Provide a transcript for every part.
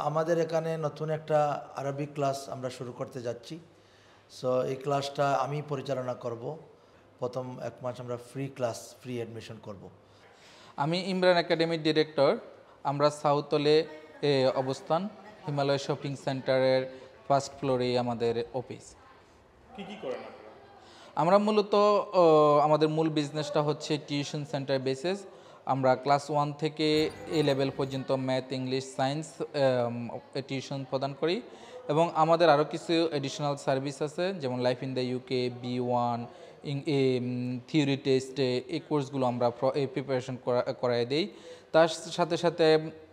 আমাদের এখানে নতুন একটা আরবি ক্লাস আমরা শুরু করতে যাচ্ছি। সো এই ক্লাসটা আমি পরিচালনা করব। প্রথম 1 মাস আমরা ফ্রি অ্যাডমিশন করব। আমি ইমরান একাডেমির ডিরেক্টর। আমরা সাউথলে অবস্থান, হিমালয় শপিং সেন্টারের ফার্স্ট ফ্লোরেই আমাদের অফিস। কি করেন আপনারা? আমরা মূলত আমাদের মূল বিজনেসটা হচ্ছে টিউশন সেন্টার বেসিস। আমরা ক্লাস 1 থেকে এ লেভেল পর্যন্ত ম্যাথ, ইংলিশ, সায়েন্স টিউশন প্রদান করি এবং আমাদের আরও কিছু এডিশনাল সার্ভিস আছে, যেমন life in the UK, B1, theory টেস্টে এই কোর্সগুলো আমরা প্রিপারেশন করাই দিই। তার সাথে সাথে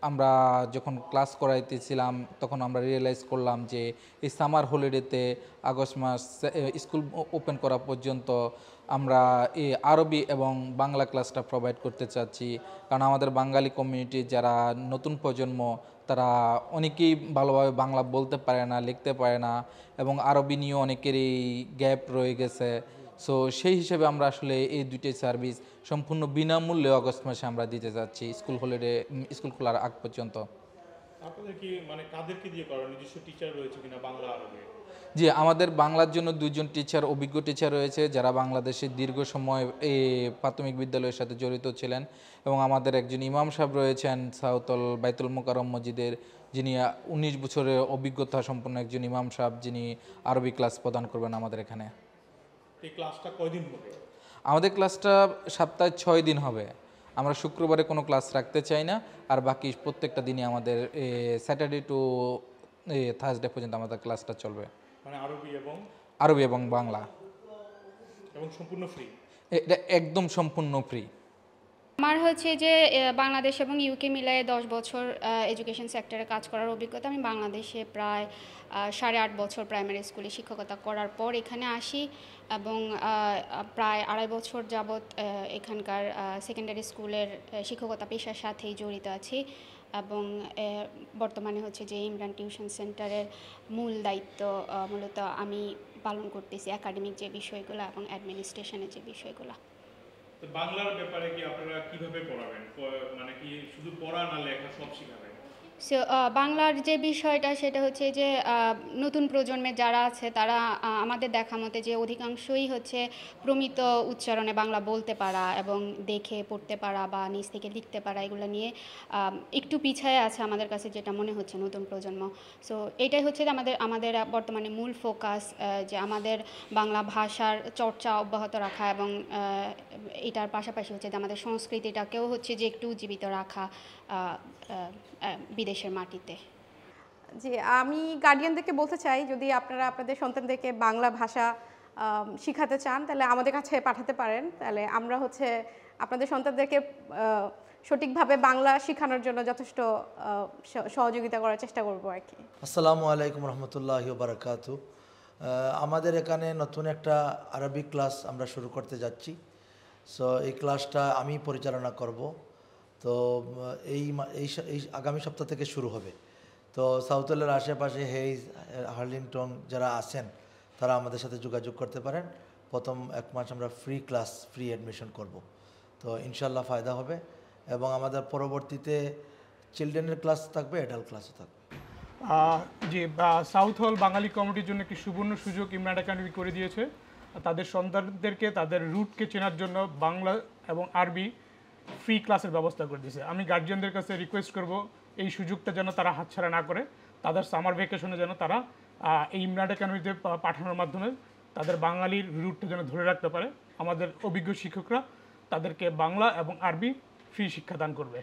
আমরা যখন ক্লাস করাইতেছিলাম তখন আমরা রিয়েলাইজ করলাম যে এই সামার হলিডেতে আগস্ট মাস স্কুল ওপেন করা পর্যন্ত আমরা এই আরবি এবং বাংলা ক্লাসটা প্রোভাইড করতে চাচ্ছি, কারণ আমাদের বাঙালি কমিউনিটি যারা নতুন প্রজন্ম তারা অনেকেই ভালোভাবে বাংলা বলতে পারে না, লিখতে পারে না এবং আরবি নিয়েও অনেকেরই গ্যাপ রয়ে গেছে। সো সেই হিসেবে আমরা আসলে এই দুইটাই সার্ভিস সম্পূর্ণ বিনামূল্যে অগস্ট মাসে আমরা দিতে যাচ্ছি স্কুল খোলার আগ পর্যন্ত। আপনাদের কি মানে কাদেরকে দিয়ে করার নিজস্ব টিচার রয়েছে কিনা বাংলা আরবি? জি, আমাদের বাংলার জন্য 2জন টিচার, অভিজ্ঞ টিচার রয়েছে যারা বাংলাদেশে দীর্ঘ সময় এই প্রাথমিক বিদ্যালয়ের সাথে জড়িত ছিলেন এবং আমাদের একজন ইমাম সাহেব রয়েছেন সাউথল বাইতুল মোকাররম মসজিদের, যিনি 19 বছরের অভিজ্ঞতা সম্পন্ন একজন ইমাম সাহেব, যিনি আরবি ক্লাস প্রদান করবেন আমাদের এখানে। এই ক্লাসটা কয়দিন হবে? আমাদের ক্লাসটা সপ্তাহে 6 দিন হবে। আমরা শুক্রবারে কোনো ক্লাস রাখতে চাই না, আর বাকি প্রত্যেকটা দিনই আমাদের স্যাটারডে টু থার্সডে পর্যন্ত আমাদের ক্লাসটা চলবে। মানে আরবি এবং বাংলা এবং সম্পূর্ণ ফ্রি? এটা একদম সম্পূর্ণ ফ্রি। আমার হচ্ছে যে বাংলাদেশ এবং ইউকে মিলায়ে 10 বছর এডুকেশন সেক্টরে কাজ করার অভিজ্ঞতা। আমি বাংলাদেশে প্রায় 8.5 বছর প্রাইমারি স্কুলে শিক্ষকতা করার পর এখানে আসি এবং প্রায় 2.5 বছর যাবৎ এখানকার সেকেন্ডারি স্কুলের শিক্ষকতা পেশার সাথেই জড়িত আছি এবং বর্তমানে হচ্ছে যে ইমরান টিউশন সেন্টারের মূল দায়িত্ব মূলত আমি পালন করতেছি, একাডেমিক যে বিষয়গুলো এবং অ্যাডমিনিস্ট্রেশনের যে বিষয়গুলো। বাংলার ব্যাপারে কি আপনারা কিভাবে পড়াবেন? মানে কি শুধু পড়া না লেখা সব শিখাবেন? সো বাংলার যে বিষয়টা সেটা হচ্ছে যে নতুন প্রজন্মের যারা আছে তারা আমাদের দেখা মতে যে অধিকাংশই হচ্ছে প্রমিত উচ্চারণে বাংলা বলতে পারা এবং দেখে পড়তে পারা বা নিজ থেকে লিখতে পারা, এগুলো নিয়ে একটু পিছায় আছে আমাদের কাছে যেটা মনে হচ্ছে নতুন প্রজন্ম। সো এটাই হচ্ছে যে আমাদের বর্তমানে মূল ফোকাস, যে আমাদের বাংলা ভাষার চর্চা অব্যাহত রাখা এবং এটার পাশাপাশি হচ্ছে যে আমাদের সংস্কৃতিটাকেও হচ্ছে যে একটু জীবিত রাখা বিদেশের মাটিতে। জি, আমি গার্ডিয়ানদেরকে বলতে চাই, যদি আপনারা আপনাদের সন্তানদেরকে বাংলা ভাষা শিখাতে চান তাহলে আমাদের কাছে পাঠাতে পারেন। তাহলে আমরা হচ্ছে আপনাদের সন্তানদেরকে সঠিকভাবে বাংলা শেখানোর জন্য যথেষ্ট সহযোগিতা করার চেষ্টা করবো আর কি। আসসালামু আলাইকুম রহমতুল্লাহি ওয়া বারাকাতুহু। আমাদের এখানে নতুন একটা আরবি ক্লাস আমরা শুরু করতে যাচ্ছি। সো এই ক্লাসটা আমি পরিচালনা করব। তো এই আগামী সপ্তাহ থেকে শুরু হবে। তো সাউথলের আশেপাশে হেইজ, হার্লিংটন যারা আছেন তারা আমাদের সাথে যোগাযোগ করতে পারেন। প্রথম 1 মাস আমরা ফ্রি অ্যাডমিশন করব। তো ইনশাল্লাহ ফায়দা হবে এবং আমাদের পরবর্তীতে চিলড্রেনের ক্লাস থাকবে, অ্যাডাল্ট ক্লাসও থাকবে। জি, সাউথ হল বাঙালি কমিটির জন্য একটি সুবর্ণ সুযোগ ইমরান একাডেমি করে দিয়েছে। তাদের সন্তানদেরকে তাদের রুটকে চেনার জন্য বাংলা এবং আরবি ফ্রি ক্লাসের ব্যবস্থা করে দিয়েছে। আমি গার্জিয়ানদের কাছে রিকোয়েস্ট করব এই সুযোগটা যেন তারা হাতছাড়া না করে, তাদের সামার ভ্যাকেশনে যেন তারা এই ইমরান একাডেমিতে পাঠানোর মাধ্যমে তাদের বাঙালির রুটটা যেন ধরে রাখতে পারে। আমাদের অভিজ্ঞ শিক্ষকরা তাদেরকে বাংলা এবং আরবি ফ্রি শিক্ষাদান করবে।